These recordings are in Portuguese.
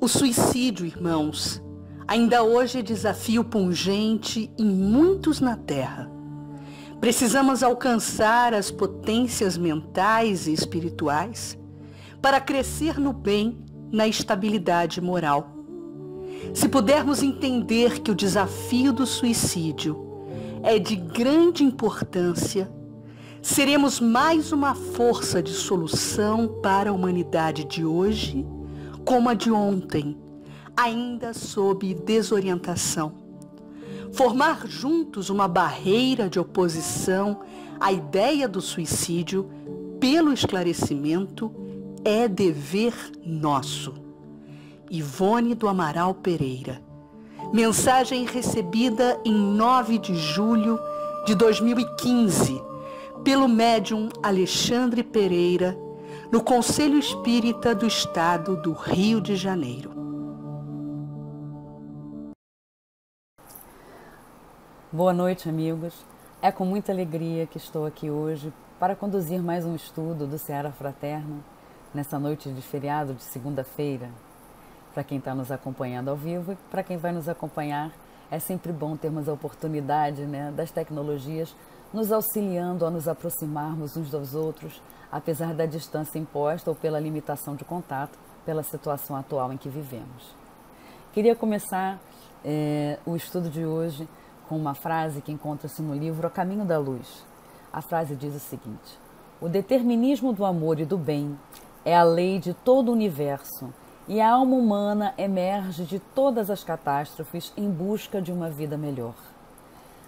O suicídio, irmãos, ainda hoje é desafio pungente em muitos na Terra. Precisamos alcançar as potências mentais e espirituais para crescer no bem, na estabilidade moral. Se pudermos entender que o desafio do suicídio é de grande importância, seremos mais uma força de solução para a humanidade de hoje, como a de ontem, ainda sob desorientação. Formar juntos uma barreira de oposição à ideia do suicídio pelo esclarecimento é dever nosso. Ivone do Amaral Pereira. Mensagem recebida em 9 de julho de 2015, pelo médium Alexandre Pereira, no Conselho Espírita do Estado do Rio de Janeiro. Boa noite, amigos. É com muita alegria que estou aqui hoje para conduzir mais um estudo do Seara Fraterno, nessa noite de feriado de segunda-feira. Para quem está nos acompanhando ao vivo e para quem vai nos acompanhar, é sempre bom termos a oportunidade, das tecnologias nos auxiliando a nos aproximarmos uns dos outros, apesar da distância imposta ou pela limitação de contato, pela situação atual em que vivemos. Queria começar o estudo de hoje com uma frase que encontra-se no livro A Caminho da Luz. A frase diz o seguinte: o determinismo do amor e do bem é a lei de todo o universo, e a alma humana emerge de todas as catástrofes em busca de uma vida melhor.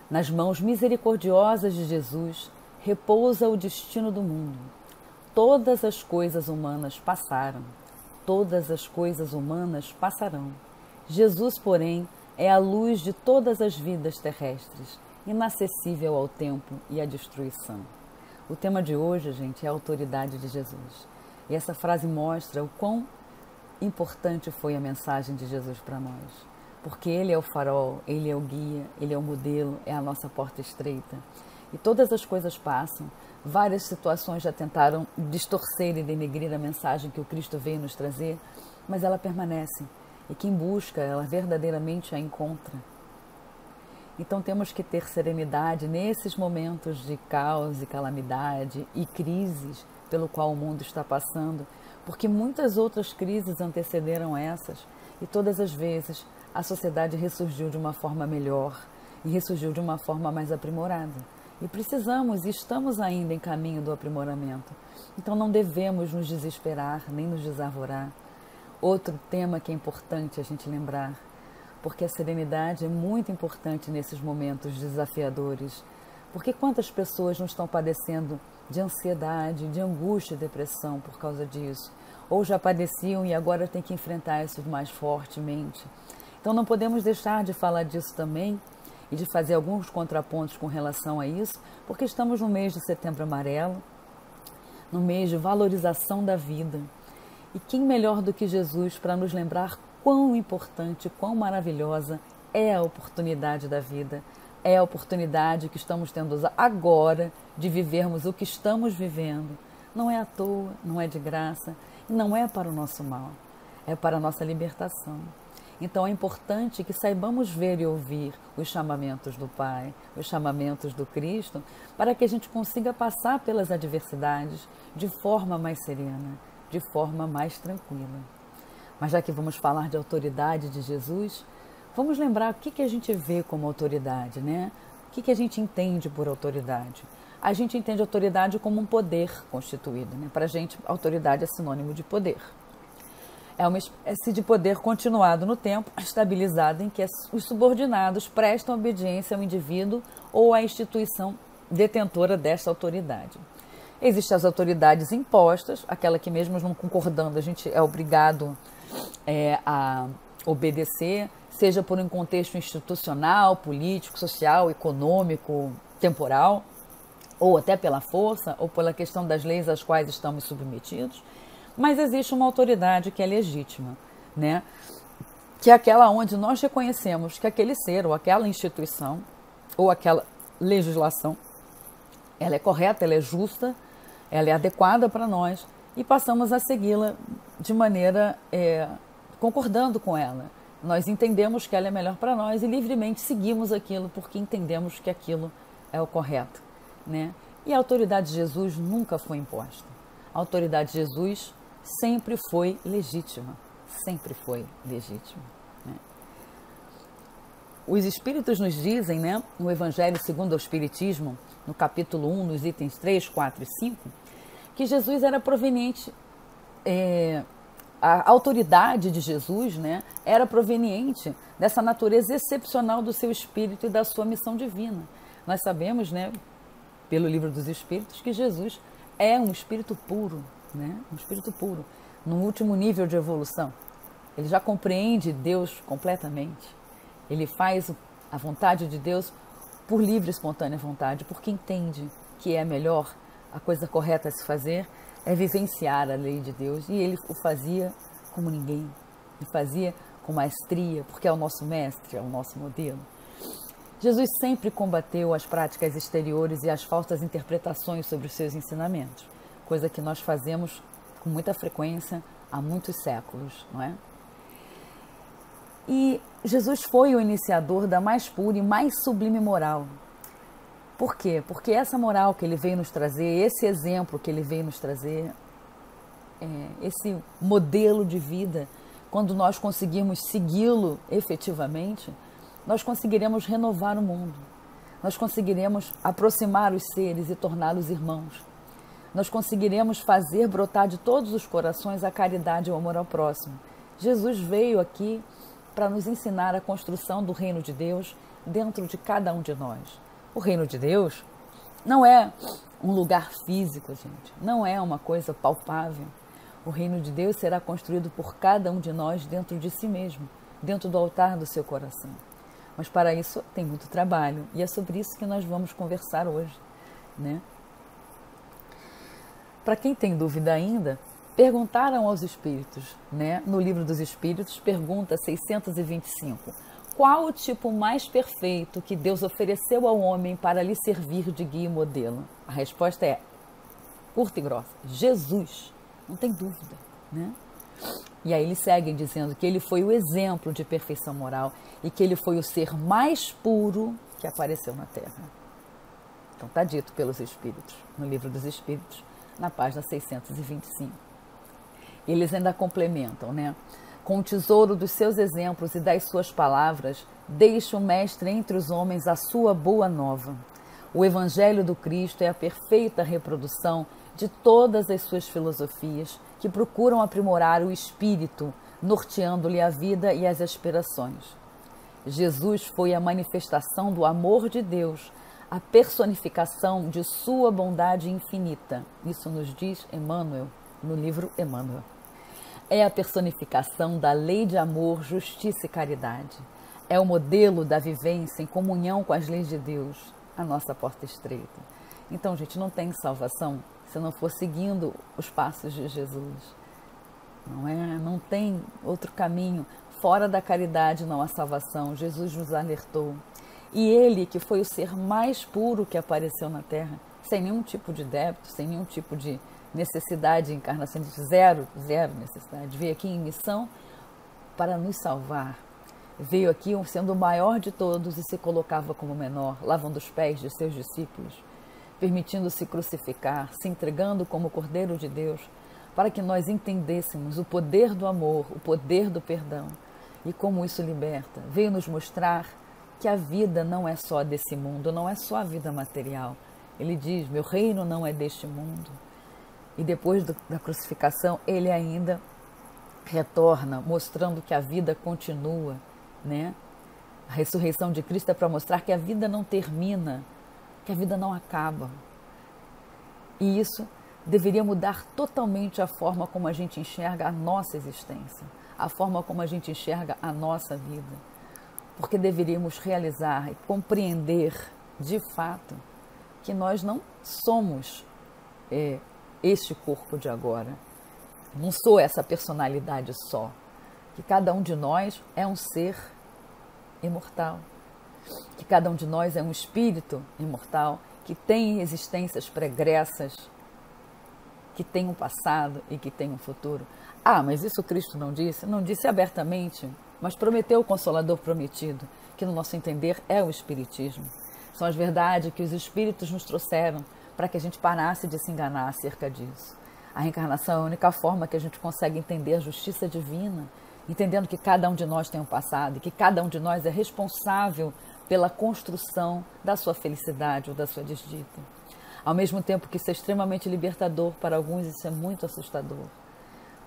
Nas mãos misericordiosas de Jesus repousa o destino do mundo. Todas as coisas humanas passaram, todas as coisas humanas passarão. Jesus, porém, é a luz de todas as vidas terrestres, inacessível ao tempo e à destruição. O tema de hoje, gente, é a autoridade de Jesus. E essa frase mostra o quão importante foi a mensagem de Jesus para nós, porque Ele é o farol, Ele é o guia, Ele é o modelo, é a nossa porta estreita. E todas as coisas passam, várias situações já tentaram distorcer e denegrir a mensagem que o Cristo veio nos trazer, mas ela permanece, e quem busca, ela verdadeiramente a encontra. Então temos que ter serenidade nesses momentos de caos e calamidade e crises pelo qual o mundo está passando, porque muitas outras crises antecederam essas e todas as vezes a sociedade ressurgiu de uma forma melhor e ressurgiu de uma forma mais aprimorada. E precisamos e estamos ainda em caminho do aprimoramento. Então não devemos nos desesperar nem nos desarvorar. Outro tema que é importante a gente lembrar, porque a serenidade é muito importante nesses momentos desafiadores. Porque quantas pessoas não estão padecendo de ansiedade, de angústia e depressão por causa disso? Ou já padeciam e agora têm que enfrentar isso mais fortemente. Então não podemos deixar de falar disso também e de fazer alguns contrapontos com relação a isso, porque estamos no mês de Setembro Amarelo, no mês de valorização da vida. E quem melhor do que Jesus para nos lembrar quão importante, quão maravilhosa é a oportunidade da vida, é a oportunidade que estamos tendo agora de vivermos o que estamos vivendo. Não é à toa, não é de graça, não é para o nosso mal, é para a nossa libertação. Então é importante que saibamos ver e ouvir os chamamentos do Pai, os chamamentos do Cristo, para que a gente consiga passar pelas adversidades de forma mais serena, de forma mais tranquila. Mas já que vamos falar de autoridade de Jesus, vamos lembrar o que a gente vê como autoridade, O que a gente entende por autoridade? A gente entende autoridade como um poder constituído, Para a gente, autoridade é sinônimo de poder. É uma espécie de poder continuado no tempo, estabilizado, em que os subordinados prestam obediência ao indivíduo ou à instituição detentora desta autoridade. Existem as autoridades impostas, aquela que mesmo não concordando a gente é obrigado a obedecer, seja por um contexto institucional, político, social, econômico, temporal, ou até pela força, ou pela questão das leis às quais estamos submetidos. Mas existe uma autoridade que é legítima, Que é aquela onde nós reconhecemos que aquele ser, ou aquela instituição, ou aquela legislação, ela é correta, ela é justa, ela é adequada para nós e passamos a segui-la de maneira concordando com ela. Nós entendemos que ela é melhor para nós e livremente seguimos aquilo porque entendemos que aquilo é o correto, né? E a autoridade de Jesus nunca foi imposta. A autoridade de Jesus sempre foi legítima, sempre foi legítima, né? Os Espíritos nos dizem, né, no Evangelho segundo o Espiritismo, no capítulo 1, nos itens 3, 4 e 5, que Jesus era proveniente, a autoridade de Jesus, né, era proveniente dessa natureza excepcional do seu Espírito e da sua missão divina. Nós sabemos, né, pelo Livro dos Espíritos, que Jesus é um Espírito puro, né, um Espírito puro, no último nível de evolução. Ele já compreende Deus completamente. Ele faz a vontade de Deus por livre e espontânea vontade, porque entende que é melhor, a coisa correta a se fazer é vivenciar a lei de Deus. E ele o fazia como ninguém. Ele fazia com maestria, porque é o nosso mestre, é o nosso modelo. Jesus sempre combateu as práticas exteriores e as falsas interpretações sobre os seus ensinamentos, coisa que nós fazemos com muita frequência há muitos séculos, não é? E Jesus foi o iniciador da mais pura e mais sublime moral. Por quê? Porque essa moral que ele veio nos trazer, esse exemplo que ele veio nos trazer, esse modelo de vida, quando nós conseguirmos segui-lo efetivamente, nós conseguiremos renovar o mundo. Nós conseguiremos aproximar os seres e torná-los irmãos. Nós conseguiremos fazer brotar de todos os corações a caridade e o amor ao próximo. Jesus veio aqui para nos ensinar a construção do reino de Deus dentro de cada um de nós. O reino de Deus não é um lugar físico, gente. Não é uma coisa palpável. O reino de Deus será construído por cada um de nós dentro de si mesmo, dentro do altar do seu coração. Mas para isso tem muito trabalho e é sobre isso que nós vamos conversar hoje, né? Para quem tem dúvida ainda, perguntaram aos Espíritos, né? No Livro dos Espíritos, pergunta 625. Qual o tipo mais perfeito que Deus ofereceu ao homem para lhe servir de guia e modelo? A resposta é curta e grossa: Jesus. Não tem dúvida, né? E aí eles seguem dizendo que ele foi o exemplo de perfeição moral e que ele foi o ser mais puro que apareceu na Terra. Então está dito pelos Espíritos, no Livro dos Espíritos, na página 625. Eles ainda complementam, né? Com o tesouro dos seus exemplos e das suas palavras, deixa o Mestre entre os homens a sua boa nova. O Evangelho do Cristo é a perfeita reprodução de todas as suas filosofias que procuram aprimorar o espírito, norteando-lhe a vida e as aspirações. Jesus foi a manifestação do amor de Deus, a personificação de sua bondade infinita. Isso nos diz Emmanuel, no livro Emmanuel. É a personificação da lei de amor, justiça e caridade. É o modelo da vivência em comunhão com as leis de Deus, a nossa porta estreita. Então, gente, não tem salvação se não for seguindo os passos de Jesus. Não é? Não tem outro caminho. Fora da caridade não há salvação. Jesus nos alertou. E ele, que foi o ser mais puro que apareceu na Terra, sem nenhum tipo de débito, sem nenhum tipo de necessidade de encarnação, zero necessidade, veio aqui em missão para nos salvar. Veio aqui sendo o maior de todos e se colocava como menor, lavando os pés de seus discípulos, permitindo-se crucificar, se entregando como Cordeiro de Deus, para que nós entendêssemos o poder do amor, o poder do perdão e como isso liberta. Veio nos mostrar que a vida não é só desse mundo, não é só a vida material. Ele diz: meu reino não é deste mundo. E depois da crucificação, ele ainda retorna, mostrando que a vida continua, né? A ressurreição de Cristo é para mostrar que a vida não termina, que a vida não acaba. E isso deveria mudar totalmente a forma como a gente enxerga a nossa existência, a forma como a gente enxerga a nossa vida. Porque deveríamos realizar e compreender, de fato, que nós não somos este corpo de agora. Não sou essa personalidade só. Que cada um de nós é um ser imortal. Que cada um de nós é um espírito imortal, que tem existências pregressas, que tem um passado e que tem um futuro. Ah, mas isso Cristo não disse? Não disse abertamente, mas prometeu o Consolador prometido, que no nosso entender é o Espiritismo. São as verdades que os Espíritos nos trouxeram para que a gente parasse de se enganar acerca disso. A reencarnação é a única forma que a gente consegue entender a justiça divina, entendendo que cada um de nós tem um passado e que cada um de nós é responsável pela construção da sua felicidade ou da sua desdita. Ao mesmo tempo que isso é extremamente libertador, para alguns isso é muito assustador.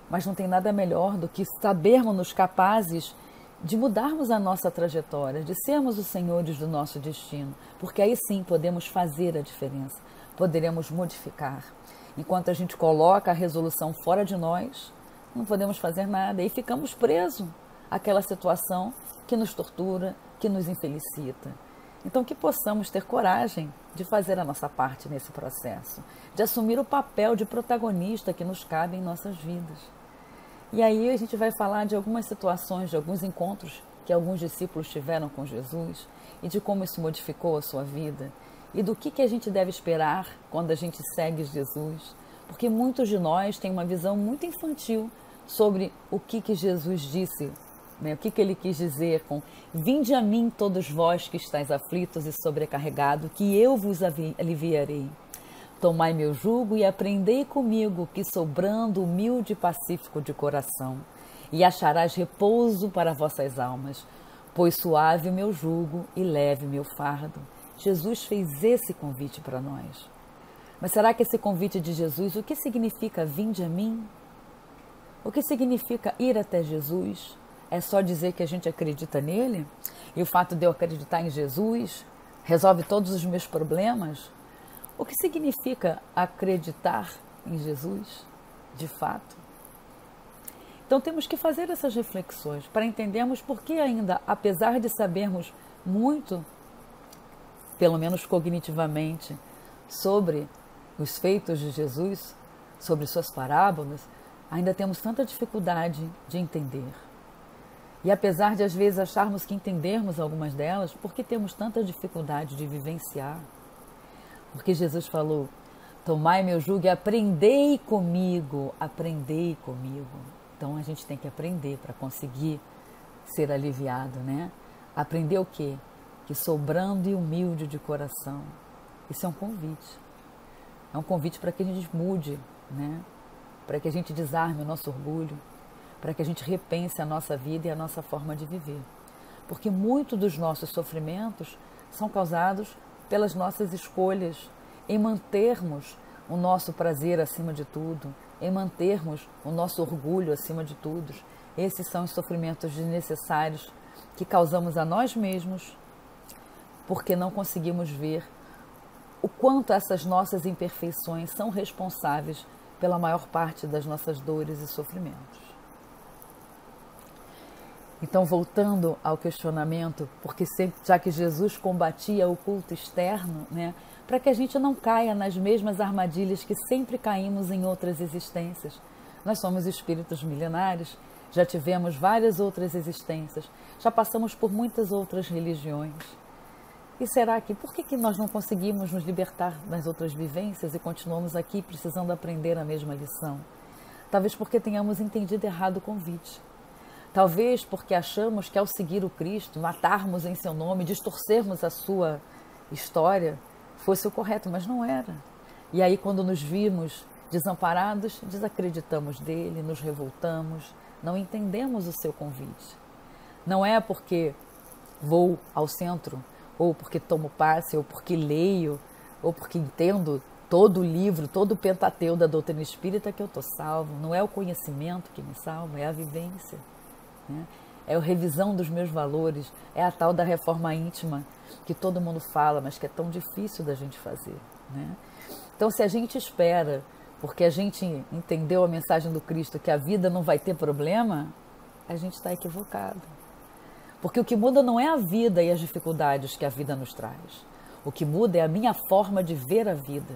Mas não tem nada melhor do que sabermos-nos capazes de mudarmos a nossa trajetória, de sermos os senhores do nosso destino, porque aí sim podemos fazer a diferença, poderemos modificar. Enquanto a gente coloca a resolução fora de nós, não podemos fazer nada e ficamos presos àquela situação que nos tortura, que nos infelicita. Então que possamos ter coragem de fazer a nossa parte nesse processo, de assumir o papel de protagonista que nos cabe em nossas vidas. E aí a gente vai falar de algumas situações, de alguns encontros que alguns discípulos tiveram com Jesus e de como isso modificou a sua vida e do que a gente deve esperar quando a gente segue Jesus, porque muitos de nós têm uma visão muito infantil sobre o que Jesus disse, né? O que ele quis dizer com "Vinde a mim todos vós que estáis aflitos e sobrecarregados, que eu vos aliviarei. Tomai meu jugo e aprendei comigo, que sou brando, humilde e pacífico de coração, e acharás repouso para vossas almas, pois suave o meu jugo e leve meu fardo." Jesus fez esse convite para nós. Mas será que esse convite de Jesus, o que significa "vinde a mim"? O que significa ir até Jesus? É só dizer que a gente acredita nele? E o fato de eu acreditar em Jesus resolve todos os meus problemas? O que significa acreditar em Jesus, de fato? Então temos que fazer essas reflexões para entendermos por que ainda, apesar de sabermos muito, pelo menos cognitivamente, sobre os feitos de Jesus, sobre suas parábolas, ainda temos tanta dificuldade de entender. E apesar de às vezes acharmos que entendermos algumas delas, por que temos tanta dificuldade de vivenciar? Porque Jesus falou: "Tomai meu jugo e aprendei comigo", aprendei comigo. Então a gente tem que aprender para conseguir ser aliviado, né? Aprender o quê? Que sou brando e humilde de coração. Isso é um convite. É um convite para que a gente mude, né? Para que a gente desarme o nosso orgulho, para que a gente repense a nossa vida e a nossa forma de viver. Porque muitos dos nossos sofrimentos são causados pelas nossas escolhas em mantermos o nosso prazer acima de tudo, em mantermos o nosso orgulho acima de tudo. Esses são os sofrimentos desnecessários que causamos a nós mesmos, porque não conseguimos ver o quanto essas nossas imperfeições são responsáveis pela maior parte das nossas dores e sofrimentos. Então, voltando ao questionamento, porque já que Jesus combatia o culto externo, né, para que a gente não caia nas mesmas armadilhas que sempre caímos em outras existências. Nós somos espíritos milenares, já tivemos várias outras existências, já passamos por muitas outras religiões. E será que, por que nós não conseguimos nos libertar das outras vivências e continuamos aqui precisando aprender a mesma lição? Talvez porque tenhamos entendido errado o convite. Talvez porque achamos que ao seguir o Cristo, matarmos em seu nome, distorcermos a sua história, fosse o correto, mas não era. E aí quando nos vimos desamparados, desacreditamos dele, nos revoltamos, não entendemos o seu convite. Não é porque vou ao centro, ou porque tomo passe, ou porque leio, ou porque entendo todo o livro, todo o Pentateuco da doutrina espírita que eu estou salvo. Não é o conhecimento que me salva, é a vivência. É a revisão dos meus valores, é a tal da reforma íntima que todo mundo fala, mas que é tão difícil da gente fazer, né? Então, se a gente espera, porque a gente entendeu a mensagem do Cristo, que a vida não vai ter problema, a gente está equivocado. Porque o que muda não é a vida e as dificuldades que a vida nos traz. O que muda é a minha forma de ver a vida.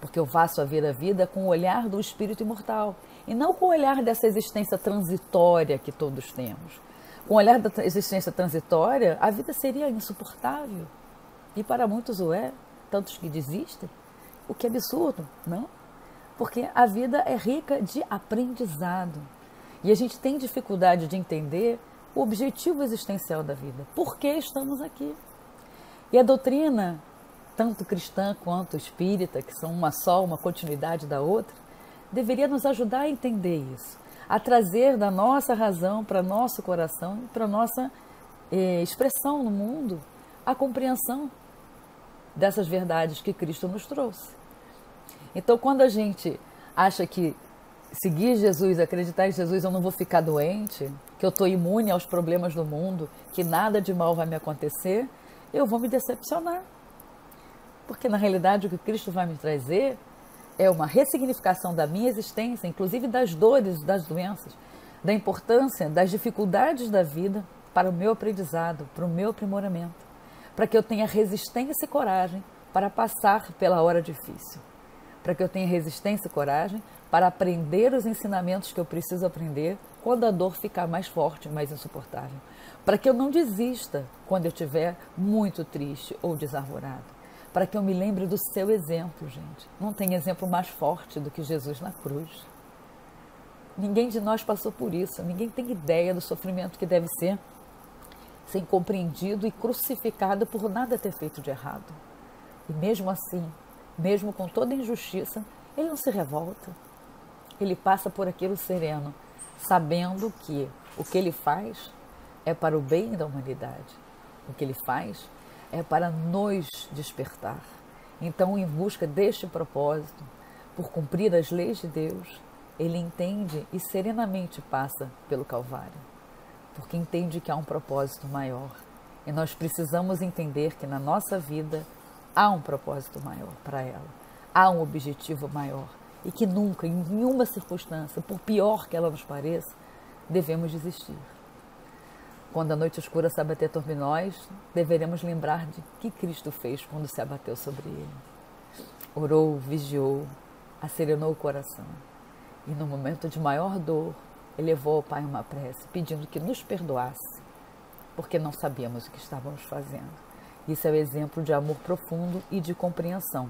Porque eu passo a ver a vida com o olhar do espírito imortal e não com o olhar dessa existência transitória que todos temos. Com o olhar da existência transitória, a vida seria insuportável. E para muitos o é, tantos que desistem. O que é absurdo, não? Porque a vida é rica de aprendizado. E a gente tem dificuldade de entender o objetivo existencial da vida. Por que estamos aqui? E a doutrina, tanto cristã quanto espírita, que são uma só, uma continuidade da outra, deveria nos ajudar a entender isso, a trazer da nossa razão para nosso coração, para nossa expressão no mundo, a compreensão dessas verdades que Cristo nos trouxe. Então, quando a gente acha que seguir Jesus, acreditar em Jesus, eu não vou ficar doente, que eu estou imune aos problemas do mundo, que nada de mal vai me acontecer, eu vou me decepcionar. Porque, na realidade, o que Cristo vai me trazer é uma ressignificação da minha existência, inclusive das dores, das doenças, da importância, das dificuldades da vida para o meu aprendizado, para o meu aprimoramento, para que eu tenha resistência e coragem para passar pela hora difícil, para que eu tenha resistência e coragem para aprender os ensinamentos que eu preciso aprender quando a dor ficar mais forte, mais insuportável, para que eu não desista quando eu estiver muito triste ou desarvorado, para que eu me lembre do seu exemplo, gente. Não tem exemplo mais forte do que Jesus na cruz. Ninguém de nós passou por isso, ninguém tem ideia do sofrimento que deve ser incompreendido e crucificado por nada ter feito de errado. E mesmo assim, mesmo com toda injustiça, ele não se revolta. Ele passa por aquilo sereno, sabendo que o que ele faz é para o bem da humanidade. O que ele faz é para nos despertar. Então, em busca deste propósito, por cumprir as leis de Deus, ele entende e serenamente passa pelo Calvário, porque entende que há um propósito maior. E nós precisamos entender que na nossa vida há um propósito maior para ela, há um objetivo maior e que nunca, em nenhuma circunstância, por pior que ela nos pareça, devemos desistir. Quando a noite escura se abater sobre nós, deveremos lembrar de que Cristo fez quando se abateu sobre ele. Orou, vigiou, acerenou o coração e no momento de maior dor, elevou ao Pai uma prece, pedindo que nos perdoasse, porque não sabíamos o que estávamos fazendo. Isso é o exemplo de amor profundo e de compreensão.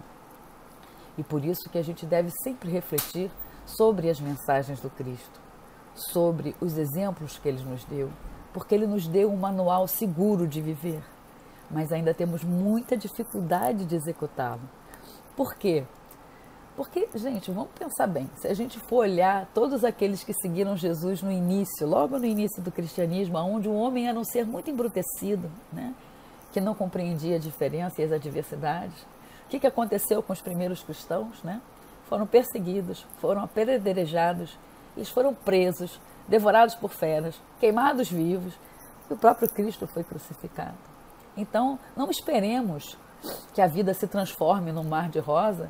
E por isso que a gente deve sempre refletir sobre as mensagens do Cristo, sobre os exemplos que Ele nos deu, porque Ele nos deu um manual seguro de viver, mas ainda temos muita dificuldade de executá-lo. Por quê? Porque, gente, vamos pensar bem, se a gente for olhar todos aqueles que seguiram Jesus no início, logo no início do cristianismo, onde o homem era um ser muito embrutecido, né? Que não compreendia a diferença e as adversidades, o que aconteceu com os primeiros cristãos, né? Foram perseguidos, foram apedrejados, eles foram presos, devorados por feras, queimados vivos, e o próprio Cristo foi crucificado. Então, não esperemos que a vida se transforme num mar de rosa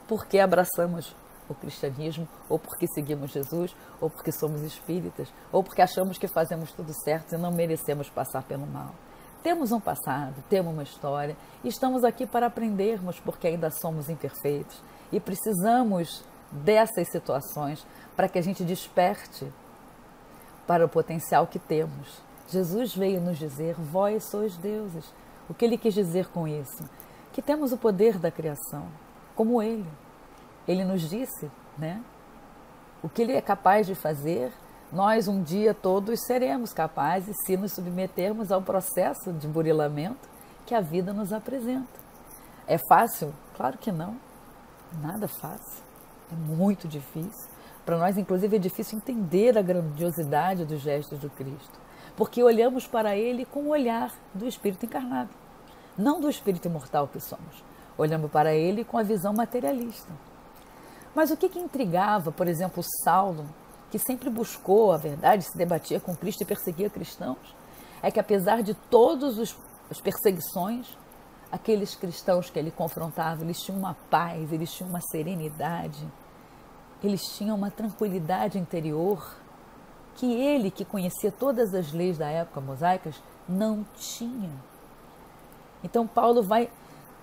porque abraçamos o cristianismo, ou porque seguimos Jesus, ou porque somos espíritas, ou porque achamos que fazemos tudo certo e não merecemos passar pelo mal. Temos um passado, temos uma história, e estamos aqui para aprendermos porque ainda somos imperfeitos e precisamos dessas situações para que a gente desperte para o potencial que temos. Jesus veio nos dizer, vós sois deuses. O que ele quis dizer com isso? Que temos o poder da criação, como ele. Ele nos disse, né? O que ele é capaz de fazer, nós um dia todos seremos capazes se nos submetermos ao processo de burilamento que a vida nos apresenta. É fácil? Claro que não. Nada fácil. É muito difícil. Para nós, inclusive, é difícil entender a grandiosidade dos gestos do Cristo, porque olhamos para ele com o olhar do espírito encarnado, não do espírito imortal que somos. Olhamos para ele com a visão materialista. Mas o que intrigava, por exemplo, Saulo, que sempre buscou a verdade, se debatia com Cristo e perseguia cristãos, é que apesar de todas as perseguições, aqueles cristãos que ele confrontava, eles tinham uma paz, eles tinham uma serenidade, eles tinham uma tranquilidade interior que ele, que conhecia todas as leis da época mosaicas, não tinha. Então Paulo vai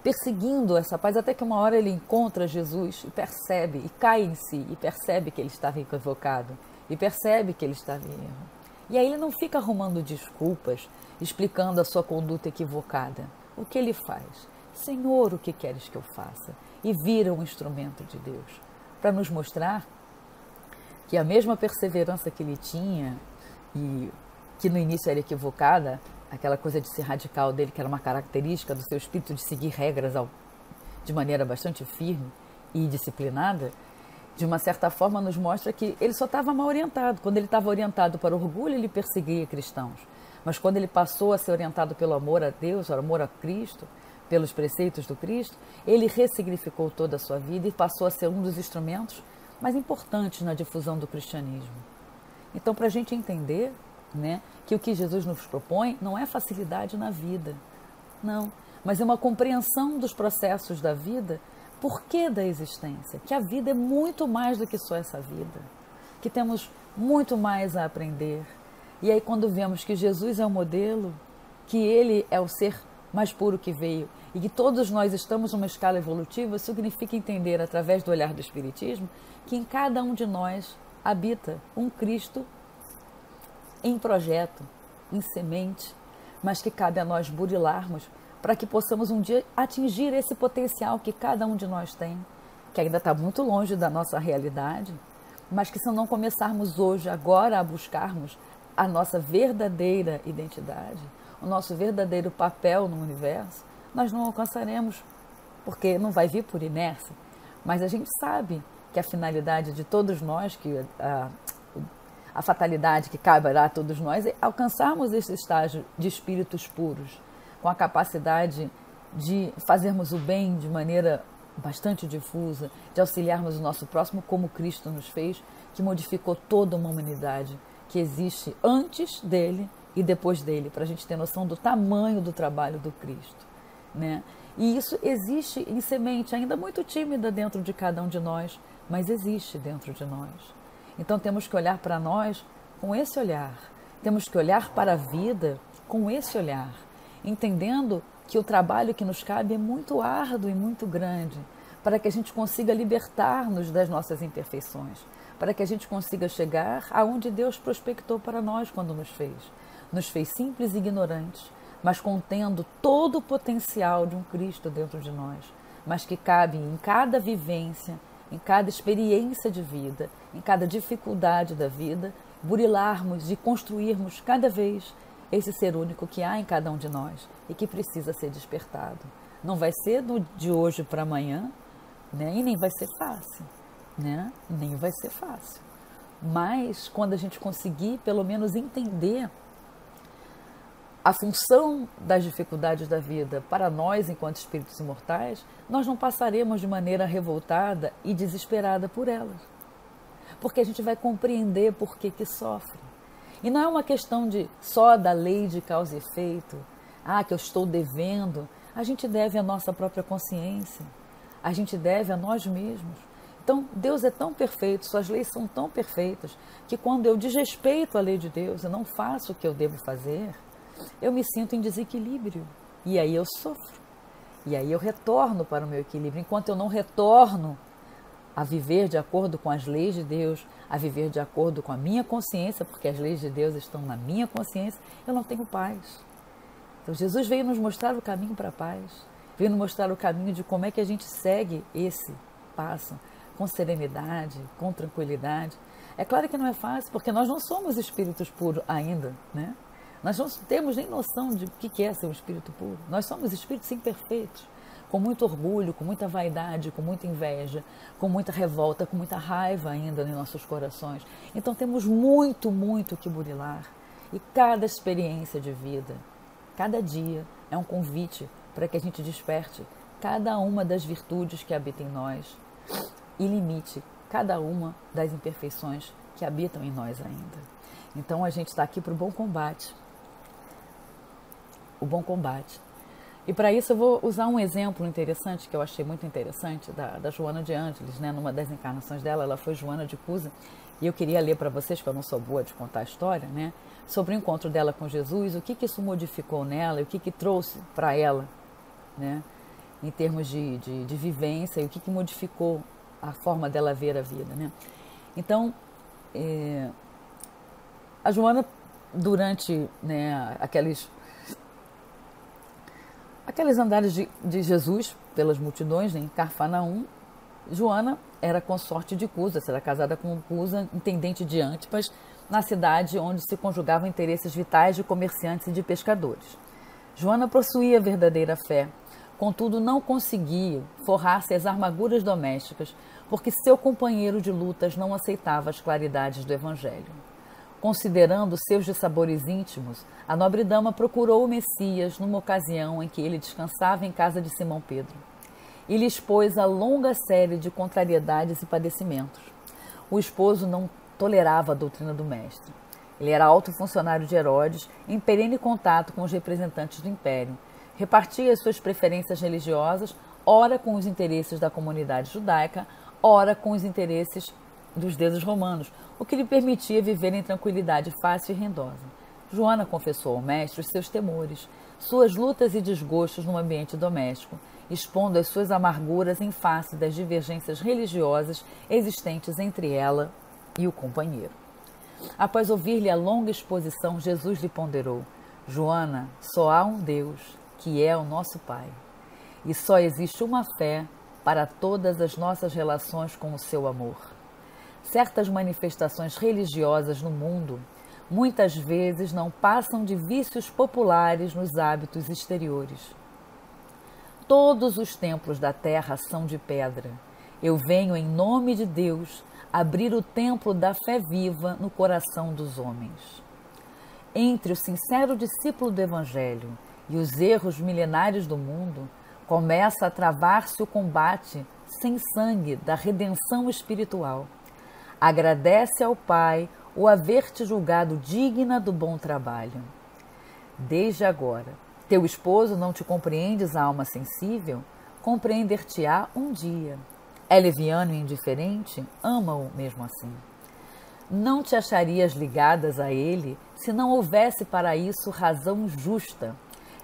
perseguindo essa paz, até que uma hora ele encontra Jesus e percebe, e cai em si, e percebe que ele estava equivocado, e percebe que ele estava em erro. E aí ele não fica arrumando desculpas, explicando a sua conduta equivocada. O que ele faz? Senhor, o que queres que eu faça? E vira um instrumento de Deus. para nos mostrar que a mesma perseverança que ele tinha, e que no início era equivocada, aquela coisa de ser radical dele, que era uma característica do seu espírito de seguir regras de maneira bastante firme e disciplinada, de uma certa forma nos mostra que ele só estava mal orientado. Quando ele estava orientado para o orgulho, ele perseguia cristãos. Mas quando ele passou a ser orientado pelo amor a Deus, pelo amor a Cristo, pelos preceitos do Cristo, ele ressignificou toda a sua vida e passou a ser um dos instrumentos mais importantes na difusão do cristianismo. Então, para a gente entender, né, que o que Jesus nos propõe não é facilidade na vida, não, mas é uma compreensão dos processos da vida, porquê da existência, que a vida é muito mais do que só essa vida, que temos muito mais a aprender. E aí quando vemos que Jesus é o modelo, que ele é o ser mais puro que veio e que todos nós estamos numa escala evolutiva, significa entender através do olhar do Espiritismo que em cada um de nós habita um Cristo em projeto, em semente, mas que cabe a nós burilarmos para que possamos um dia atingir esse potencial que cada um de nós tem, que ainda está muito longe da nossa realidade, mas que se não começarmos hoje, agora, a buscarmos a nossa verdadeira identidade, o nosso verdadeiro papel no universo, nós não alcançaremos, porque não vai vir por inércia. Mas a gente sabe que a finalidade de todos nós, que a fatalidade que caberá a todos nós é alcançarmos esse estágio de espíritos puros, com a capacidade de fazermos o bem de maneira bastante difusa, de auxiliarmos o nosso próximo como Cristo nos fez, que modificou toda uma humanidade que existe antes dele e depois dele, para a gente ter noção do tamanho do trabalho do Cristo, né? E isso existe em semente, ainda muito tímida dentro de cada um de nós, mas existe dentro de nós. Então temos que olhar para nós com esse olhar, temos que olhar para a vida com esse olhar, entendendo que o trabalho que nos cabe é muito árduo e muito grande, para que a gente consiga libertar-nos das nossas imperfeições, para que a gente consiga chegar aonde Deus prospectou para nós quando nos fez. Nos fez simples e ignorantes, mas contendo todo o potencial de um Cristo dentro de nós, mas que cabe em cada vivência, em cada experiência de vida, em cada dificuldade da vida, burilarmos e construirmos cada vez esse ser único que há em cada um de nós e que precisa ser despertado. Não vai ser de hoje para amanhã, né? E nem vai ser fácil, né? Nem vai ser fácil. Mas quando a gente conseguir pelo menos entender a função das dificuldades da vida para nós, enquanto espíritos imortais, nós não passaremos de maneira revoltada e desesperada por elas. Porque a gente vai compreender por que sofre. E não é uma questão só da lei de causa e efeito, que eu estou devendo. A gente deve à nossa própria consciência, a gente deve a nós mesmos. Então, Deus é tão perfeito, suas leis são tão perfeitas, que quando eu desrespeito a lei de Deus, eu não faço o que eu devo fazer, eu me sinto em desequilíbrio. E aí eu sofro. E aí eu retorno para o meu equilíbrio. Enquanto eu não retorno a viver de acordo com as leis de Deus, a viver de acordo com a minha consciência, porque as leis de Deus estão na minha consciência, eu não tenho paz. Então Jesus veio nos mostrar o caminho para a paz, veio nos mostrar o caminho de como é que a gente segue esse passo, com serenidade, com tranquilidade. É claro que não é fácil, porque nós não somos espíritos puros ainda, né? Nós não temos nem noção de o que é ser um espírito puro. Nós somos espíritos imperfeitos, com muito orgulho, com muita vaidade, com muita inveja, com muita revolta, com muita raiva ainda em nossos corações. Então temos muito, muito que burilar. E cada experiência de vida, cada dia é um convite para que a gente desperte cada uma das virtudes que habitam em nós e limite cada uma das imperfeições que habitam em nós ainda. Então a gente está aqui para o bom combate. O bom combate. E para isso eu vou usar um exemplo interessante, que eu achei muito interessante, da Joana de Ângeles, né? Numa das encarnações dela, ela foi Joana de Cusa, e eu queria ler para vocês, que eu não sou boa de contar a história, né? Sobre o encontro dela com Jesus, o que isso modificou nela, o que trouxe para ela, né? Em termos de vivência, e o que modificou a forma dela ver a vida, né? Então, a Joana, durante, né, aqueles andares de Jesus pelas multidões, né, em Cafarnaum, Joana era consorte de Cusa, era casada com Cusa, intendente de Antipas, na cidade onde se conjugavam interesses vitais de comerciantes e de pescadores. Joana possuía verdadeira fé, contudo não conseguia forrar-se às armaduras domésticas, porque seu companheiro de lutas não aceitava as claridades do Evangelho. Considerando seus dissabores íntimos, a nobre dama procurou o Messias numa ocasião em que ele descansava em casa de Simão Pedro e lhe expôs a longa série de contrariedades e padecimentos. O esposo não tolerava a doutrina do mestre. Ele era alto funcionário de Herodes, em perene contato com os representantes do império. Repartia as suas preferências religiosas, ora com os interesses da comunidade judaica, ora com os interesses dos deuses romanos, o que lhe permitia viver em tranquilidade fácil e rendosa. Joana confessou ao mestre os seus temores, suas lutas e desgostos no ambiente doméstico, expondo as suas amarguras em face das divergências religiosas existentes entre ela e o companheiro. Após ouvir-lhe a longa exposição, Jesus lhe ponderou: Joana, só há um Deus, que é o nosso Pai, e só existe uma fé para todas as nossas relações com o seu amor. Certas manifestações religiosas no mundo muitas vezes não passam de vícios populares nos hábitos exteriores. Todos os templos da terra são de pedra. Eu venho em nome de Deus abrir o templo da fé viva no coração dos homens. Entre o sincero discípulo do Evangelho e os erros milenários do mundo, começa a travar-se o combate sem sangue da redenção espiritual. Agradece ao Pai o haver-te julgado digna do bom trabalho. Desde agora, teu esposo não te compreendes a alma sensível? Compreender-te-á um dia. É leviano e indiferente? Ama-o mesmo assim. Não te acharias ligadas a ele se não houvesse para isso razão justa.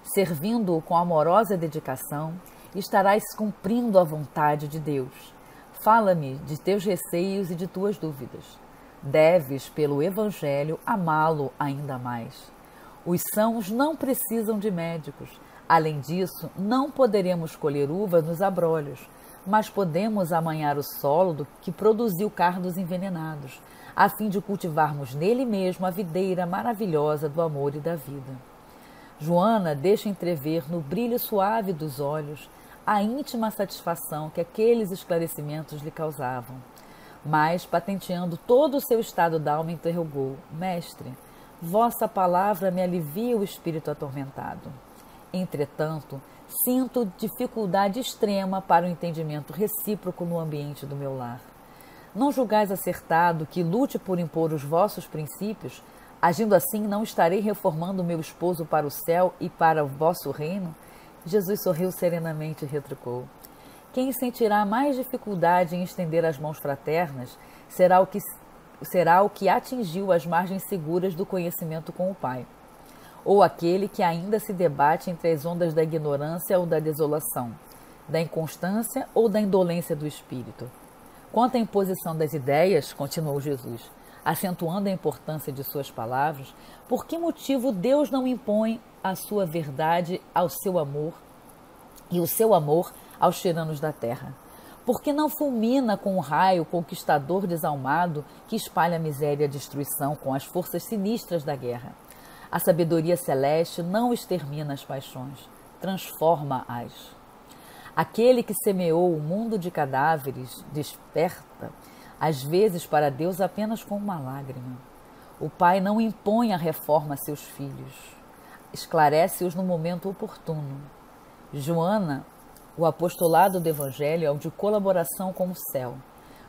Servindo-o com amorosa dedicação, estarás cumprindo a vontade de Deus. Fala-me de teus receios e de tuas dúvidas. Deves, pelo Evangelho, amá-lo ainda mais. Os sãos não precisam de médicos. Além disso, não poderemos colher uvas nos abrolhos, mas podemos amanhar o solo do que produziu cardos envenenados, a fim de cultivarmos nele mesmo a videira maravilhosa do amor e da vida. Joana deixa entrever no brilho suave dos olhos a íntima satisfação que aqueles esclarecimentos lhe causavam. Mas, patenteando todo o seu estado d'alma, interrogou: Mestre, vossa palavra me alivia o espírito atormentado. Entretanto, sinto dificuldade extrema para o entendimento recíproco no ambiente do meu lar. Não julgais acertado que lute por impor os vossos princípios? Agindo assim, não estarei reformando meu esposo para o céu e para o vosso reino? Jesus sorriu serenamente e retrucou: Quem sentirá mais dificuldade em estender as mãos fraternas será o que atingiu as margens seguras do conhecimento com o Pai, ou aquele que ainda se debate entre as ondas da ignorância ou da desolação, da inconstância ou da indolência do espírito. Quanto à imposição das ideias, continuou Jesus, acentuando a importância de suas palavras, por que motivo Deus não impõe a sua verdade ao seu amor e o seu amor aos tiranos da terra? Por que não fulmina com um raio conquistador desalmado que espalha miséria e destruição com as forças sinistras da guerra? A sabedoria celeste não extermina as paixões, transforma-as. Aquele que semeou o mundo de cadáveres desperta, às vezes para Deus apenas com uma lágrima. O Pai não impõe a reforma a seus filhos, esclarece-os no momento oportuno. Joana, o apostolado do Evangelho é o de colaboração com o céu,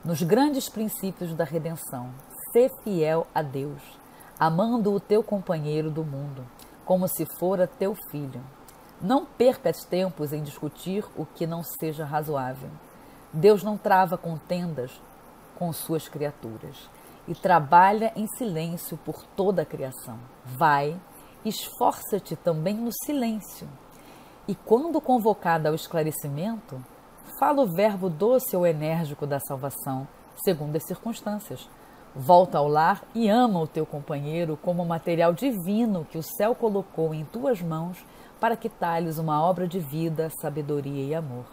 nos grandes princípios da redenção. Sê fiel a Deus, amando o teu companheiro do mundo, como se fora teu filho. Não percas tempos em discutir o que não seja razoável. Deus não trava contendas com suas criaturas e trabalha em silêncio por toda a criação. Vai, esforça-te também no silêncio. E quando convocada ao esclarecimento, fala o verbo doce ou enérgico da salvação, segundo as circunstâncias. Volta ao lar e ama o teu companheiro como material divino que o céu colocou em tuas mãos para que talhes uma obra de vida, sabedoria e amor.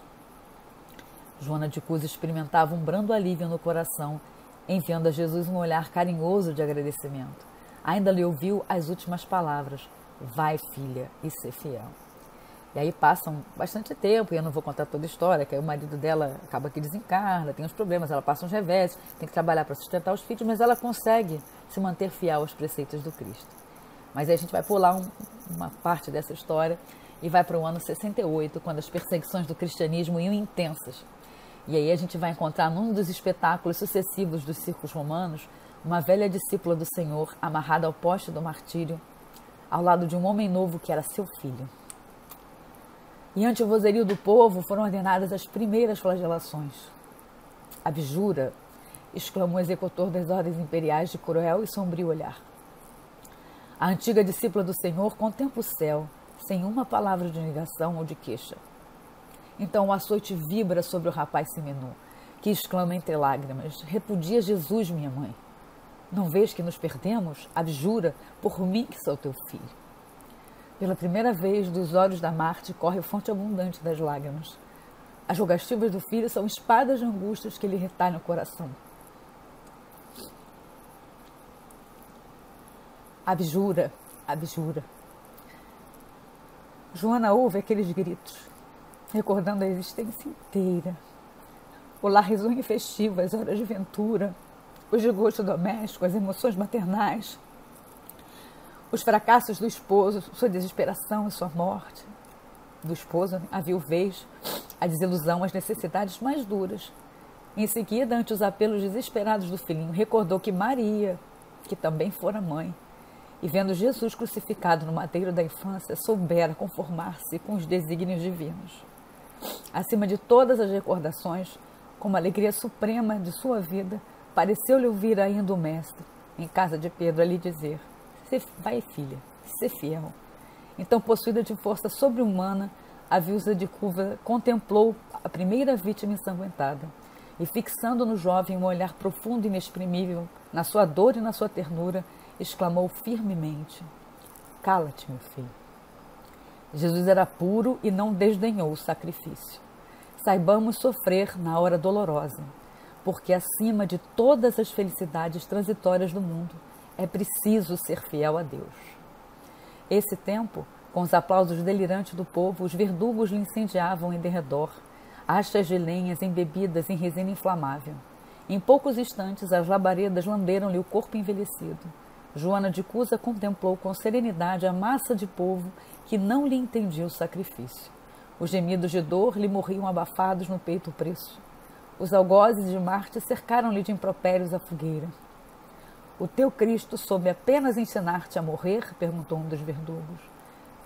Joana de Cusa experimentava um brando alívio no coração, enviando a Jesus um olhar carinhoso de agradecimento. Ainda lhe ouviu as últimas palavras: vai, filha, e ser fiel. E aí passam bastante tempo, e eu não vou contar toda a história, que aí o marido dela acaba que desencarna, tem uns problemas, ela passa uns reveses, tem que trabalhar para sustentar os filhos, mas ela consegue se manter fiel aos preceitos do Cristo. Mas aí a gente vai pular uma parte dessa história e vai para o ano 68, quando as perseguições do cristianismo iam intensas. E aí a gente vai encontrar num dos espetáculos sucessivos dos circos romanos uma velha discípula do Senhor amarrada ao poste do martírio, ao lado de um homem novo que era seu filho. E ante o vozerio do povo foram ordenadas as primeiras flagelações. Abjura, exclamou o executor das ordens imperiais de cruel e sombrio olhar. A antiga discípula do Senhor contempla o céu, sem uma palavra de negação ou de queixa. Então o açoite vibra sobre o rapaz seminu, que exclama entre lágrimas: repudia Jesus, minha mãe. Não vês que nos perdemos? Abjura, por mim que sou teu filho. Pela primeira vez, dos olhos da Marte corre a fonte abundante das lágrimas. As rogativas do filho são espadas de angústias que lhe retalham o coração. Abjura, abjura. Joana ouve aqueles gritos, recordando a existência inteira. O lar risonho e festivo, as horas de ventura, os desgostos domésticos, as emoções maternais, os fracassos do esposo, sua desesperação e sua morte. Do esposo, a viuvez, a desilusão, as necessidades mais duras. Em seguida, ante os apelos desesperados do filhinho, recordou que Maria, que também fora mãe, e vendo Jesus crucificado no madeiro da infância, soubera conformar-se com os desígnios divinos. Acima de todas as recordações, como a alegria suprema de sua vida, pareceu-lhe ouvir ainda o Mestre, em casa de Pedro, a lhe dizer: vai, filha, ser fiel. Então, possuída de força sobre-humana, a viúva de Cusa contemplou a primeira vítima ensanguentada e, fixando no jovem um olhar profundo e inexprimível, na sua dor e na sua ternura, exclamou firmemente: cala-te, meu filho. Jesus era puro e não desdenhou o sacrifício. Saibamos sofrer na hora dolorosa, porque acima de todas as felicidades transitórias do mundo, é preciso ser fiel a Deus. Esse tempo, com os aplausos delirantes do povo, os verdugos lhe incendiavam em derredor, hastas de lenhas embebidas em resina inflamável. Em poucos instantes, as labaredas lamberam-lhe o corpo envelhecido. Joana de Cusa contemplou com serenidade a massa de povo que não lhe entendia o sacrifício. Os gemidos de dor lhe morriam abafados no peito preço. Os algozes de Marte cercaram-lhe de impropérios a fogueira. O teu Cristo soube apenas ensinar-te a morrer? Perguntou um dos verdugos.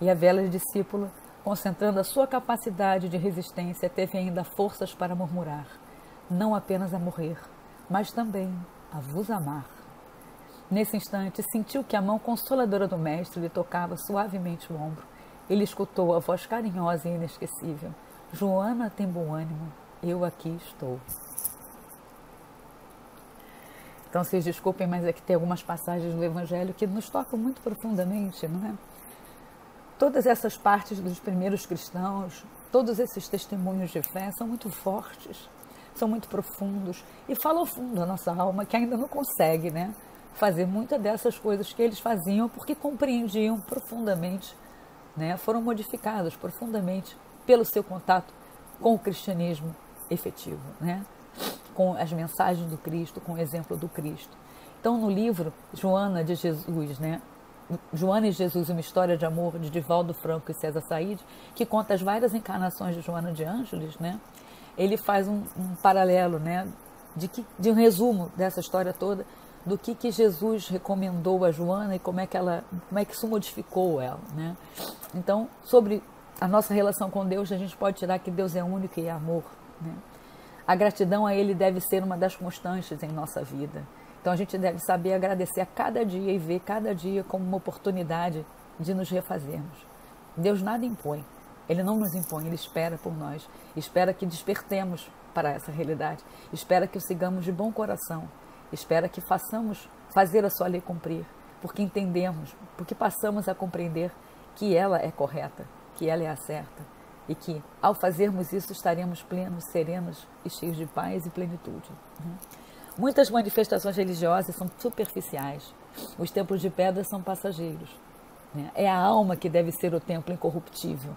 E a velha discípula, concentrando a sua capacidade de resistência, teve ainda forças para murmurar: não apenas a morrer, mas também a vos amar. Nesse instante, sentiu que a mão consoladora do mestre lhe tocava suavemente o ombro. Ele escutou a voz carinhosa e inesquecível: Joana, tem bom ânimo, eu aqui estou. Então, vocês desculpem, mas aqui tem algumas passagens do Evangelho que nos tocam muito profundamente, não é? Todas essas partes dos primeiros cristãos, todos esses testemunhos de fé são muito fortes, são muito profundos e falam fundo a nossa alma, que ainda não consegue, né, fazer muitas dessas coisas que eles faziam porque compreendiam profundamente, né, foram modificados profundamente pelo seu contato com o cristianismo efetivo, né, com as mensagens do Cristo, com o exemplo do Cristo. Então, no livro Joana de Jesus, né, Joana e Jesus, uma história de amor, de Divaldo Franco e César Said, que conta as várias encarnações de Joana de Ângeles, né, ele faz um paralelo, né, de um resumo dessa história toda, do que Jesus recomendou a Joana e como é que isso modificou ela, né? Então, sobre a nossa relação com Deus, a gente pode tirar que Deus é único e é amor, né? A gratidão a Ele deve ser uma das constantes em nossa vida. Então, a gente deve saber agradecer a cada dia e ver cada dia como uma oportunidade de nos refazermos. Deus nada impõe, Ele não nos impõe, Ele espera por nós, espera que despertemos para essa realidade, espera que o sigamos de bom coração, espera que façamos fazer a sua lei cumprir, porque entendemos, porque passamos a compreender que ela é correta, que ela é a certa e que, ao fazermos isso, estaremos plenos, serenos e cheios de paz e plenitude. Muitas manifestações religiosas são superficiais. Os templos de pedra são passageiros. É a alma que deve ser o templo incorruptível.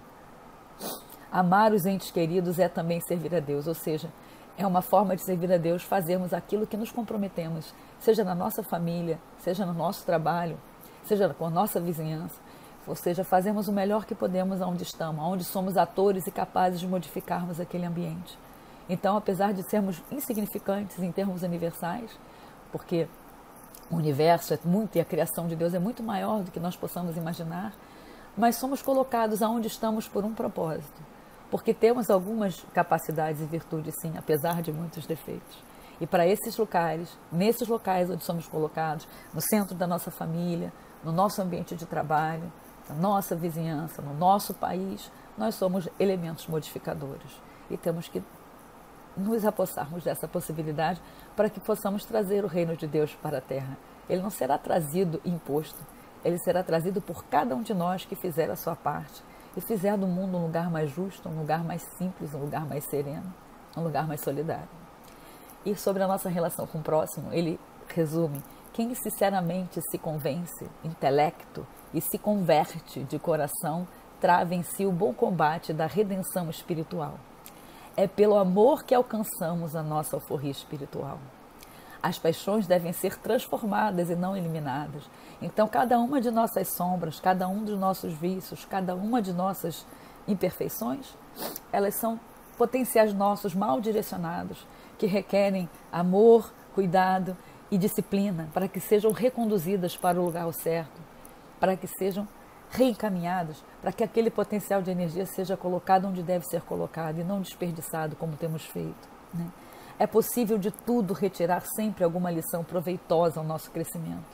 Amar os entes queridos é também servir a Deus, ou seja, é uma forma de servir a Deus fazermos aquilo que nos comprometemos, seja na nossa família, seja no nosso trabalho, seja com a nossa vizinhança, ou seja, fazemos o melhor que podemos onde estamos, onde somos atores e capazes de modificarmos aquele ambiente. Então, apesar de sermos insignificantes em termos universais, porque o universo é muito e a criação de Deus é muito maior do que nós possamos imaginar, mas somos colocados aonde estamos por um propósito, porque temos algumas capacidades e virtudes, sim, apesar de muitos defeitos. E para esses lugares, nesses locais onde somos colocados, no centro da nossa família, no nosso ambiente de trabalho, na nossa vizinhança, no nosso país, nós somos elementos modificadores e temos que nos apossarmos dessa possibilidade para que possamos trazer o reino de Deus para a terra. Ele não será trazido imposto, ele será trazido por cada um de nós que fizer a sua parte e fizer do mundo um lugar mais justo, um lugar mais simples, um lugar mais sereno, um lugar mais solidário. E sobre a nossa relação com o próximo, ele resume: quem sinceramente se convence, intelecto, e se converte de coração, trava em si o bom combate da redenção espiritual. É pelo amor que alcançamos a nossa alforria espiritual. As paixões devem ser transformadas e não eliminadas. Então, cada uma de nossas sombras, cada um dos nossos vícios, cada uma de nossas imperfeições, elas são potenciais nossos mal direcionados, que requerem amor, cuidado e disciplina para que sejam reconduzidas para o lugar certo, para que sejam reencaminhados, para que aquele potencial de energia seja colocado onde deve ser colocado e não desperdiçado como temos feito, né? É possível de tudo retirar sempre alguma lição proveitosa ao nosso crescimento.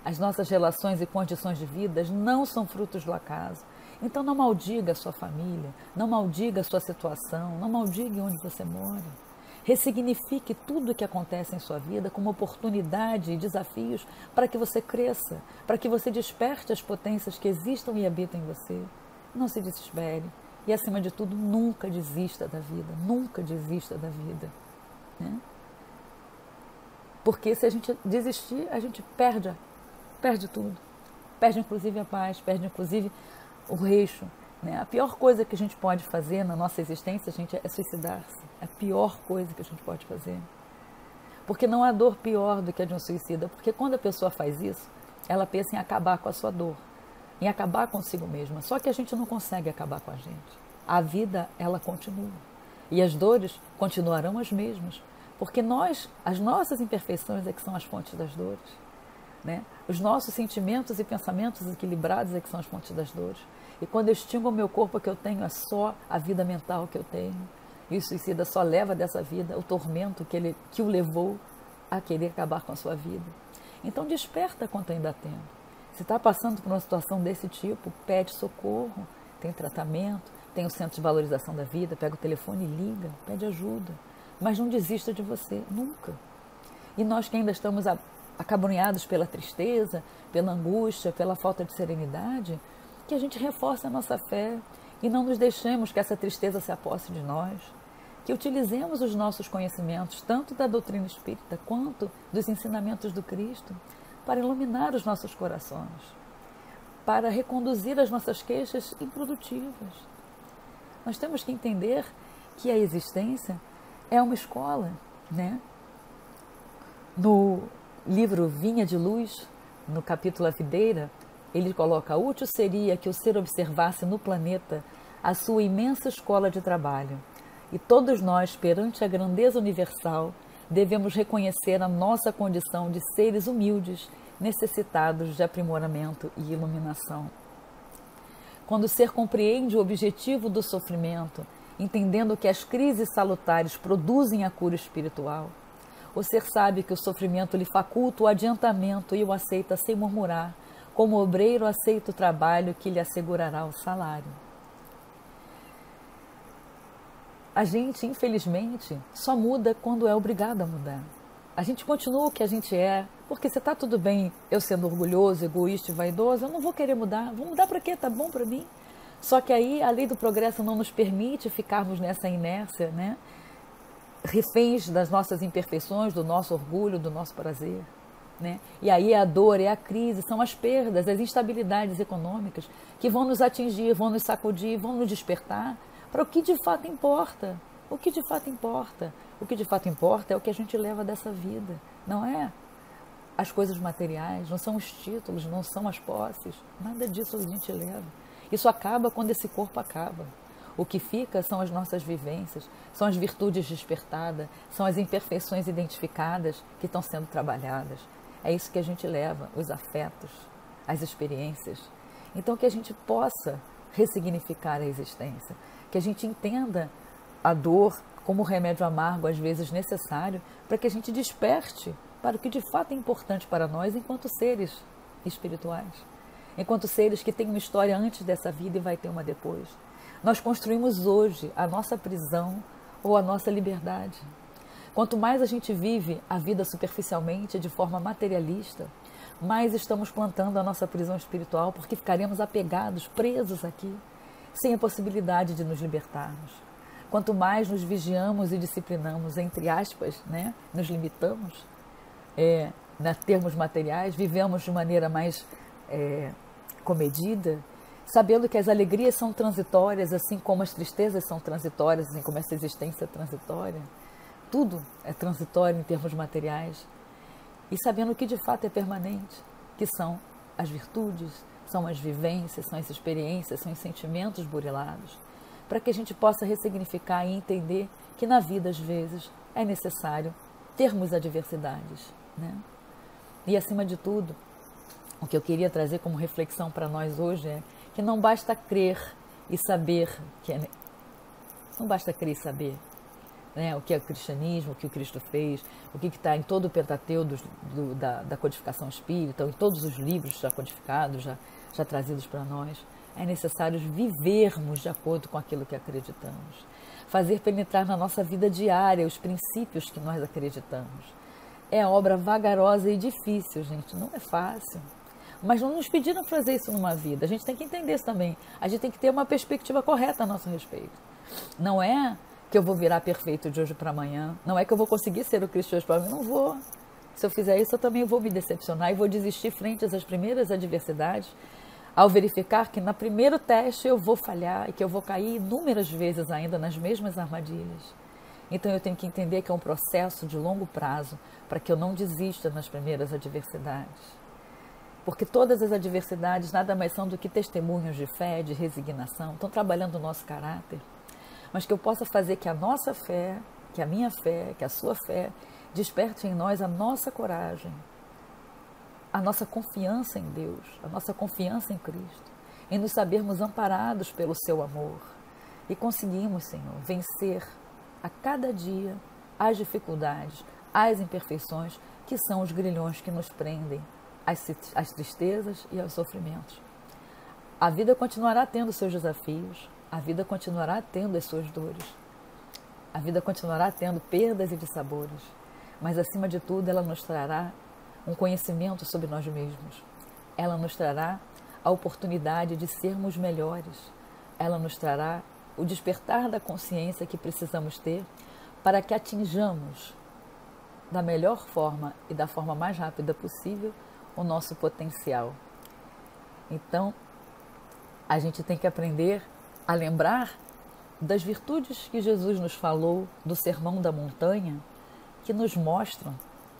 As nossas relações e condições de vida não são frutos do acaso. Então não maldiga a sua família, não maldiga a sua situação, não maldiga onde você mora. Ressignifique tudo o que acontece em sua vida como oportunidade e desafios para que você cresça, para que você desperte as potências que existam e habitam em você. Não se desespere e, acima de tudo, nunca desista da vida, nunca desista da vida. Né? Porque se a gente desistir, a gente perde tudo. Perde inclusive a paz, perde inclusive o eixo. Né? A pior coisa que a gente pode fazer na nossa existência, gente, é suicidar-se. É a pior coisa que a gente pode fazer. Porque não há dor pior do que a de um suicida. Porque quando a pessoa faz isso, ela pensa em acabar com a sua dor, em acabar consigo mesma. Só que a gente não consegue acabar com a gente. A vida, ela continua. E as dores continuarão as mesmas. Porque as nossas imperfeições é que são as fontes das dores. Né? Os nossos sentimentos e pensamentos equilibrados é que são as fontes das dores. E quando eu extingo o meu corpo que eu tenho, é só a vida mental que eu tenho. E o suicida só leva dessa vida o tormento que o levou a querer acabar com a sua vida. Então desperta quanto ainda tem. Se está passando por uma situação desse tipo, pede socorro, tem tratamento, tem o centro de valorização da vida, pega o telefone e liga, pede ajuda. Mas não desista de você, nunca. E nós que ainda estamos acabrunhados pela tristeza, pela angústia, pela falta de serenidade, que a gente reforce a nossa fé e não nos deixemos que essa tristeza se aposse de nós, que utilizemos os nossos conhecimentos, tanto da doutrina espírita quanto dos ensinamentos do Cristo, para iluminar os nossos corações, para reconduzir as nossas queixas improdutivas. Nós temos que entender que a existência é uma escola, né? No livro Vinha de Luz, no capítulo A Videira, ele coloca: útil seria que o ser observasse no planeta a sua imensa escola de trabalho. E todos nós, perante a grandeza universal, devemos reconhecer a nossa condição de seres humildes, necessitados de aprimoramento e iluminação. Quando o ser compreende o objetivo do sofrimento, entendendo que as crises salutares produzem a cura espiritual, o ser sabe que o sofrimento lhe faculta o adiantamento e o aceita sem murmurar, como o obreiro aceita o trabalho que lhe assegurará o salário. A gente, infelizmente, só muda quando é obrigado a mudar. A gente continua o que a gente é, porque se está tudo bem eu sendo orgulhoso, egoísta e vaidoso, eu não vou querer mudar. Vou mudar para quê? Tá bom para mim? Só que aí a lei do progresso não nos permite ficarmos nessa inércia, né? Reféns das nossas imperfeições, do nosso orgulho, do nosso prazer. Né? E aí a dor, a crise, são as perdas, as instabilidades econômicas que vão nos atingir, vão nos sacudir, vão nos despertar para o que de fato importa. O que de fato importa? O que de fato importa é o que a gente leva dessa vida, não é as coisas materiais, não são os títulos, não são as posses, nada disso a gente leva. Isso acaba quando esse corpo acaba. O que fica são as nossas vivências, são as virtudes despertadas, são as imperfeições identificadas que estão sendo trabalhadas. É isso que a gente leva, os afetos, as experiências. Então que a gente possa ressignificar a existência, que a gente entenda a dor como remédio amargo, às vezes necessário, para que a gente desperte para o que de fato é importante para nós enquanto seres espirituais, enquanto seres que têm uma história antes dessa vida e vai ter uma depois. Nós construímos hoje a nossa prisão ou a nossa liberdade. Quanto mais a gente vive a vida superficialmente, de forma materialista, mais estamos plantando a nossa prisão espiritual, porque ficaremos apegados, presos aqui, sem a possibilidade de nos libertarmos. Quanto mais nos vigiamos e disciplinamos, entre aspas, né, nos limitamos, termos materiais, vivemos de maneira mais comedida, sabendo que as alegrias são transitórias, assim como as tristezas são transitórias, assim como essa existência é transitória. Tudo é transitório em termos materiais. E sabendo que de fato é permanente, que são as virtudes, são as vivências, são as experiências, são os sentimentos burilados, para que a gente possa ressignificar e entender que na vida, às vezes, é necessário termos adversidades, né? E, acima de tudo, o que eu queria trazer como reflexão para nós hoje é que não basta crer e saber, não basta crer e saber, né, o que é o cristianismo, o que o Cristo fez, o que está em todo o Pentateuco da codificação espírita, em todos os livros já codificados, já trazidos para nós. É necessário vivermos de acordo com aquilo que acreditamos, fazer penetrar na nossa vida diária os princípios que nós acreditamos. É obra vagarosa e difícil, gente, não é fácil. Mas não nos pediram fazer isso numa vida, a gente tem que entender isso também. A gente tem que ter uma perspectiva correta a nosso respeito. Não é que eu vou virar perfeito de hoje para amanhã, não é que eu vou conseguir ser o Cristo de hoje para amanhã, não vou. Se eu fizer isso, eu também vou me decepcionar e vou desistir frente às primeiras adversidades, ao verificar que no primeiro teste eu vou falhar e que eu vou cair inúmeras vezes ainda nas mesmas armadilhas. Então eu tenho que entender que é um processo de longo prazo para que eu não desista nas primeiras adversidades. Porque todas as adversidades nada mais são do que testemunhos de fé, de resignação, estão trabalhando o nosso caráter, mas que eu possa fazer que a nossa fé, que a minha fé, que a sua fé, desperte em nós a nossa coragem, a nossa confiança em Deus, a nossa confiança em Cristo, em nos sabermos amparados pelo seu amor e conseguimos, Senhor, vencer a cada dia as dificuldades, as imperfeições que são os grilhões que nos prendem às tristezas e aos sofrimentos. A vida continuará tendo seus desafios, a vida continuará tendo as suas dores, a vida continuará tendo perdas e dissabores, mas acima de tudo ela nos trará um conhecimento sobre nós mesmos, ela nos trará a oportunidade de sermos melhores, ela nos trará o despertar da consciência que precisamos ter para que atinjamos da melhor forma e da forma mais rápida possível o nosso potencial. Então, a gente tem que aprender a lembrar das virtudes que Jesus nos falou do Sermão da Montanha, que nos mostram,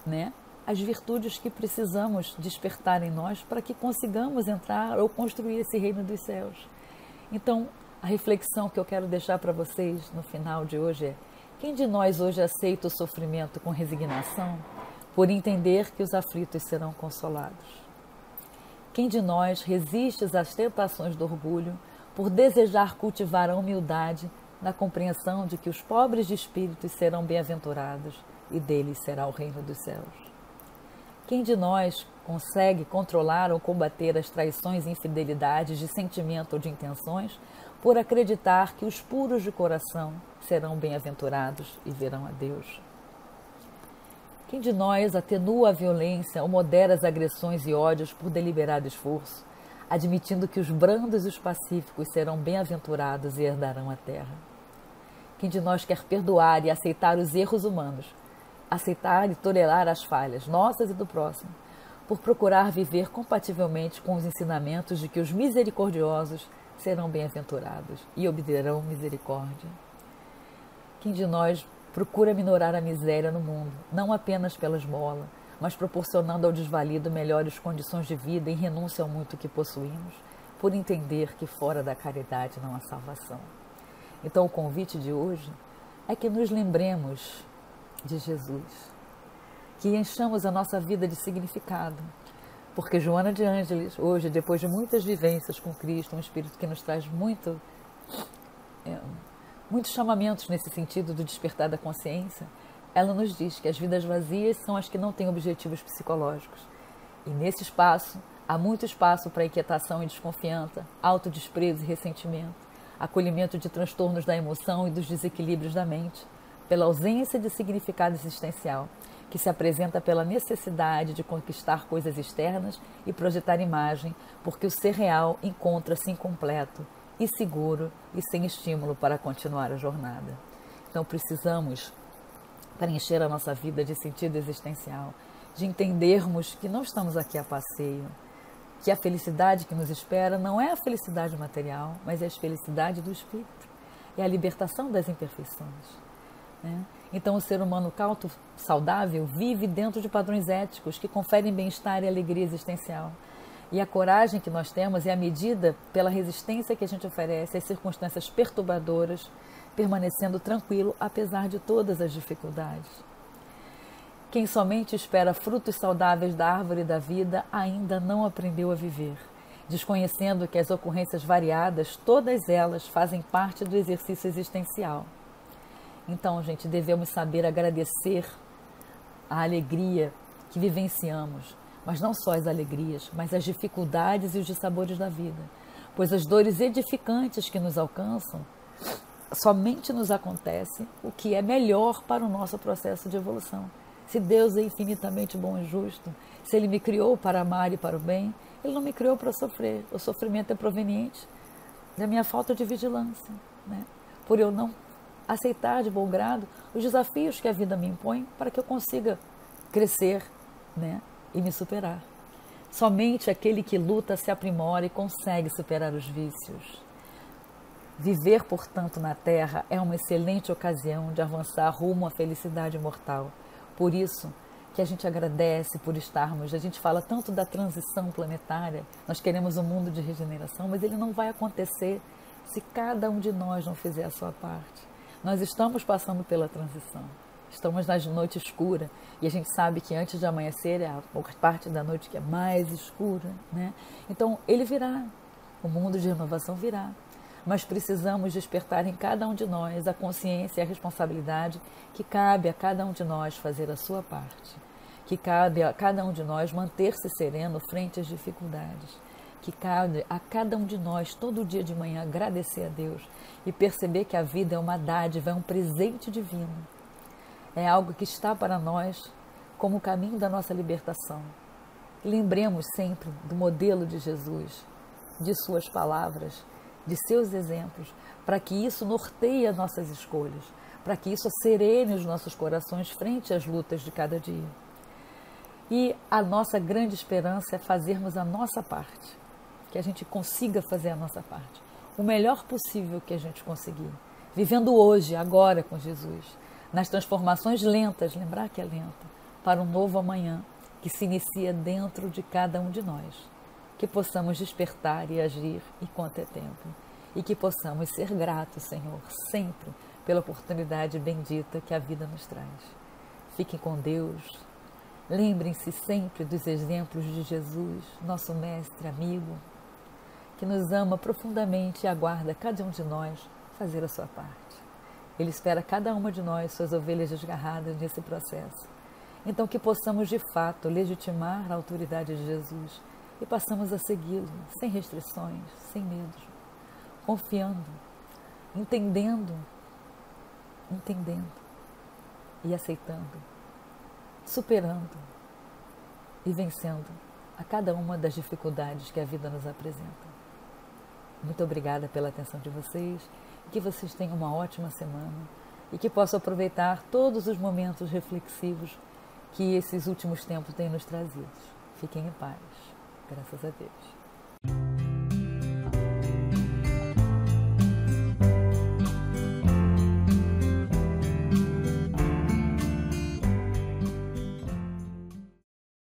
né, as virtudes que precisamos despertar em nós para que consigamos entrar ou construir esse reino dos céus. Então, a reflexão que eu quero deixar para vocês no final de hoje é: quem de nós hoje aceita o sofrimento com resignação, por entender que os aflitos serão consolados? Quem de nós resiste às tentações do orgulho, por desejar cultivar a humildade na compreensão de que os pobres de espírito serão bem-aventurados e deles será o reino dos céus? Quem de nós consegue controlar ou combater as traições e infidelidades de sentimento ou de intenções, por acreditar que os puros de coração serão bem-aventurados e verão a Deus? Quem de nós atenua a violência ou modera as agressões e ódios por deliberado esforço, admitindo que os brandos e os pacíficos serão bem-aventurados e herdarão a terra. Quem de nós quer perdoar e aceitar os erros humanos, aceitar e tolerar as falhas nossas e do próximo, por procurar viver compativelmente com os ensinamentos de que os misericordiosos serão bem-aventurados e obterão misericórdia? Quem de nós procura minorar a miséria no mundo, não apenas pela esmola, mas proporcionando ao desvalido melhores condições de vida em renúncia ao muito que possuímos, por entender que fora da caridade não há salvação? Então o convite de hoje é que nos lembremos de Jesus, que enchamos a nossa vida de significado, porque Joana de Ângeles, hoje, depois de muitas vivências com Cristo, um Espírito que nos traz muitos chamamentos nesse sentido do despertar da consciência, ela nos diz que as vidas vazias são as que não têm objetivos psicológicos. E nesse espaço, há muito espaço para inquietação e desconfiança, autodesprezo e ressentimento, acolhimento de transtornos da emoção e dos desequilíbrios da mente, pela ausência de significado existencial, que se apresenta pela necessidade de conquistar coisas externas e projetar imagem, porque o ser real encontra-se incompleto, inseguro e sem estímulo para continuar a jornada. Então precisamos preencher a nossa vida de sentido existencial, de entendermos que não estamos aqui a passeio, que a felicidade que nos espera não é a felicidade material, mas é a felicidade do espírito, é a libertação das imperfeições, né? Então o ser humano cauto, saudável, vive dentro de padrões éticos que conferem bem-estar e alegria existencial. E a coragem que nós temos é a medida pela resistência que a gente oferece às circunstâncias perturbadoras, permanecendo tranquilo apesar de todas as dificuldades. Quem somente espera frutos saudáveis da árvore da vida ainda não aprendeu a viver, desconhecendo que as ocorrências variadas, todas elas fazem parte do exercício existencial. Então, gente, devemos saber agradecer a alegria que vivenciamos, mas não só as alegrias, mas as dificuldades e os dissabores da vida, pois as dores edificantes que nos alcançam somente nos acontece o que é melhor para o nosso processo de evolução. Se Deus é infinitamente bom e justo, se Ele me criou para amar e para o bem, Ele não me criou para sofrer. O sofrimento é proveniente da minha falta de vigilância, né? Por eu não aceitar de bom grado os desafios que a vida me impõe para que eu consiga crescer, né? E me superar. Somente aquele que luta se aprimora e consegue superar os vícios. Viver, portanto, na Terra é uma excelente ocasião de avançar rumo à felicidade mortal. Por isso que a gente agradece por estarmos, a gente fala tanto da transição planetária, nós queremos um mundo de regeneração, mas ele não vai acontecer se cada um de nós não fizer a sua parte. Nós estamos passando pela transição, estamos na noite escura e a gente sabe que antes de amanhecer é a parte da noite que é mais escura, né? Então ele virá, o mundo de renovação virá. Mas precisamos despertar em cada um de nós a consciência e a responsabilidade que cabe a cada um de nós fazer a sua parte, que cabe a cada um de nós manter-se sereno frente às dificuldades, que cabe a cada um de nós todo dia de manhã agradecer a Deus e perceber que a vida é uma dádiva, é um presente divino, é algo que está para nós como o caminho da nossa libertação. Lembremos sempre do modelo de Jesus, de suas palavras, de seus exemplos, para que isso norteie as nossas escolhas, para que isso serene os nossos corações frente às lutas de cada dia. E a nossa grande esperança é fazermos a nossa parte, que a gente consiga fazer a nossa parte, o melhor possível que a gente conseguir, vivendo hoje, agora com Jesus, nas transformações lentas, lembrar que é lenta, para um novo amanhã que se inicia dentro de cada um de nós. Que possamos despertar e agir enquanto é tempo. E que possamos ser gratos, Senhor, sempre pela oportunidade bendita que a vida nos traz. Fiquem com Deus. Lembrem-se sempre dos exemplos de Jesus, nosso mestre, amigo, que nos ama profundamente e aguarda cada um de nós fazer a sua parte. Ele espera cada uma de nós, suas ovelhas desgarradas nesse processo. Então que possamos de fato legitimar a autoridade de Jesus e passamos a segui-lo, sem restrições, sem medos, confiando, entendendo e aceitando, superando e vencendo a cada uma das dificuldades que a vida nos apresenta. Muito obrigada pela atenção de vocês, que vocês tenham uma ótima semana e que possam aproveitar todos os momentos reflexivos que esses últimos tempos têm nos trazido. Fiquem em paz. Graças a Deus.